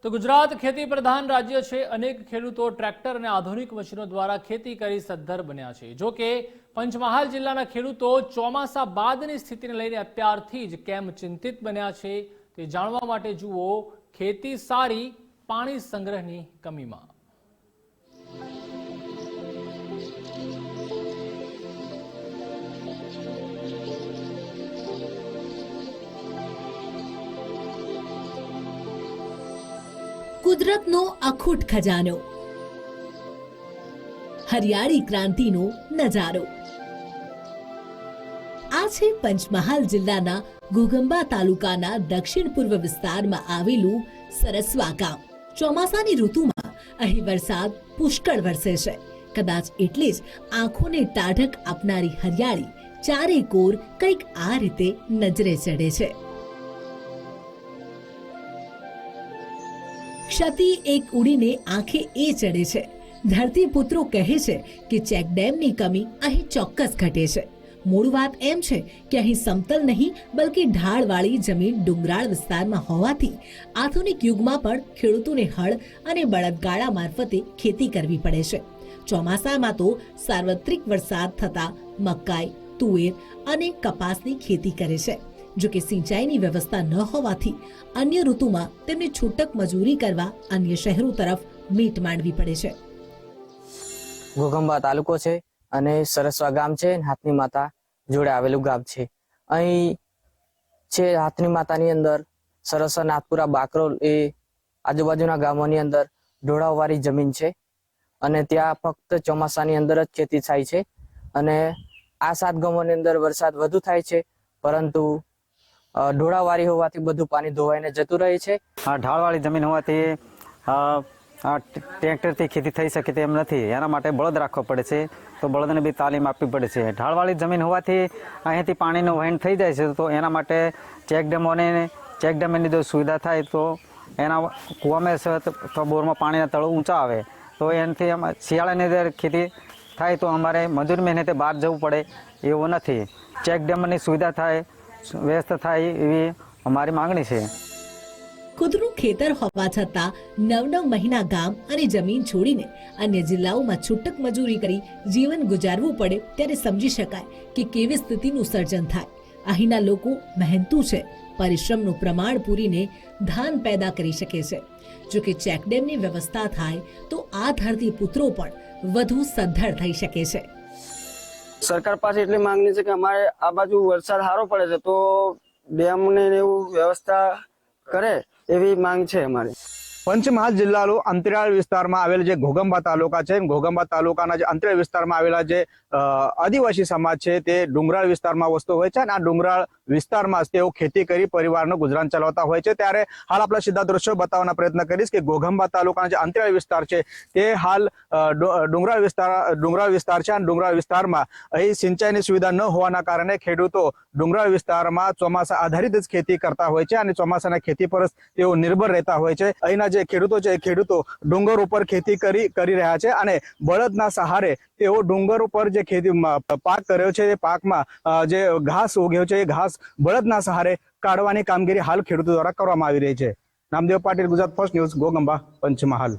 તો ગુજરાત ખેતી પ્રધાન રાજ્ય છે। અનેક ખેડૂતો ટ્રેક્ટર અને આધુનિક મશીનો દ્વારા ખેતી કરી સદ્ધર બન્યા છે। જો કે પંચમહાલ જિલ્લાના ખેડૂતો ચોમાસા બાદની સ્થિતિને લઈને અત્યારથી જ કેમ ચિંતિત બન્યા છે તે જાણવા માટે જુઓ ખેતી સારી પાણી સંગ્રહની કમીમાં। કુદરતનો અખૂટ ખજાનો, હરિયાળી ક્રાંતિનો નજારો। આ છે પંચમહાલ જિલ્લાના ઘોઘંબા તાલુકાના દક્ષિણ પૂર્વ વિસ્તારમાં આવેલું સરસવા ગામ। ચોમાસાની ઋતુમાં અહીં વરસાદ પુષ્કળ વરસે છે। કદાચ એટલે જ આંખોને ટાઢક આપનારી હરિયાળી ચારે કોર કંઈક આ રીતે નજરે ચડે છે। क्षति एक उड़ीने आंखे ए चढ़े छे। धरतीपुત્રો કહે છે કે ચેકડેમની કમી અહીં ચોક્કસ ઘટે છે। મૂળ વાત એમ છે કે અહીં સમતલ નહીં બલકે ઢાળવાળી જમીન ડુંગરાળ વિસ્તારમાં હોવાથી આધુનિક યુગમાં પણ ખેડૂતોને હળ અને બળદગાડા મારફતે ખેતી કરવી પડે છે। ચોમાસામાં તો સાર્વત્રિક વરસાદ થતા મકાઈ, તુવેર અને કપાસની ખેતી કરે છે। જો કે સિંચાઈની વ્યવસ્થા ન હોવાથી અન્ય ઋતુમાં તેમને છૂટક મજૂરી કરવા અન્ય શહેરો તરફ મીટ માંડવી પડે છે। ઘોઘંબા તાલુકો છે અને સરસવા ગામ છે। હાથની માતા જોડે આવેલું ગામ છે। અહીં છે હાથની માતાની અંદર સરસવા નાથપુરા બાકરોલ એ આજુબાજુના ગામોની અંદર ઢોળાવવાળી જમીન છે અને ત્યાં ફક્ત ચોમાસાની અંદર જ ખેતી થાય છે અને આ 7 ગામોની અંદર વરસાદ વધુ થાય છે પરંતુ ઢોળાવાળી હોવાથી બધું પાણી ધોવાઈને જતું રહે છે। આ ઢાળવાળી જમીન હોવાથી ટ્રેક્ટરથી ખેતી થઈ શકે તેમ નથી। એના માટે બળદ રાખવો પડે છે તો બળદને બી તાલીમ આપવી પડે છે। ઢાળવાળી જમીન હોવાથી અહીંયાથી પાણીનું વહેણ થઈ જાય છે તો એના માટે ચેકડેમની જો સુવિધા થાય તો એના કૂવામાં તો બોરમાં પાણીના તળો ઊંચા આવે તો એનાથી શિયાળાની અંદર ખેતી થાય તો અમારે મજૂર મહેનતે બહાર જવું પડે એવું નથી। ચેકડેમની સુવિધા થાય, વ્યસ્ત થાય એવી અમારી માંગણી છે। ખુદનું ખેતર હોવા છતાં 9 મહિના ગામ અને જમીન છોડીને અન્ય જિલ્લાઓમાં છૂટક મજૂરી કરી જીવન ગુજારવું પડે ત્યારે સમજી શકાય કે કેવી સ્થિતિનું સર્જન થાય। અહીંના લોકો મહેનતુ છે, પરિશ્રમનું પ્રમાણ પૂરીને ધાન પેદા કરી શકે છે। જો કે ચેકડેમની વ્યવસ્થા થાય તો આ ધરતી પુત્રો પણ વધુ સદ્ધર થઈ શકે છે। સરકાર પાસે એટલી માંગણી છે કે અમારે આ બાજુ વરસાદ સારો પડે છે તો ડેમને એવું વ્યવસ્થા કરે એવી માંગ છે અમારી। પંચમહાલ જિલ્લાનો અંતરિયાળ વિસ્તારમાં આવેલ જે ઘોઘંબા તાલુકા છે, ઘોઘંબા તાલુકાના જે અંતરિયાળ વિસ્તારમાં આવેલા જે આદિવાસી સમાજ છે તે ડુંગરાળ વિસ્તારમાં વસતો હોય છે અને આ ડુંગરાળ વિસ્તારમાં તેઓ ખેતી કરી પરિવારનું ગુજરાન ચલાવતા હોય છે। ત્યારે હાલ આપણે સીધા દ્રશ્યો બતાવવાનો પ્રયત્ન કરીશ કે ઘોઘંબા તાલુકાના જે અંતરિયાળ વિસ્તાર છે તે હાલ ડુંગરાળ વિસ્તાર છે અને ડુંગરાળ વિસ્તારમાં અહીં સિંચાઈની સુવિધા ન હોવાના કારણે ખેડૂતો ડુંગરાળ વિસ્તારમાં ચોમાસા આધારિત જ ખેતી કરતા હોય છે અને ચોમાસાના ખેતી પર તેઓ નિર્ભર રહેતા હોય છે। અહીંના જે ખેડૂતો છે એ ખેડૂતો ડુંગર ઉપર ખેતી કરી રહ્યા છે અને બળદના સહારે તેઓ ડુંગર ઉપર જે ખેતી પાક કર્યો છે એ પાકમાં જે ઘાસ ઉગ્યો છે એ ઘાસ બળદના સહારે કાઢવાની કામગીરી હાલ ખેડૂતો દ્વારા કરવામાં આવી રહી છે। Namdev Patil, Gujarat first news, Ghoghamba, Panchmahal.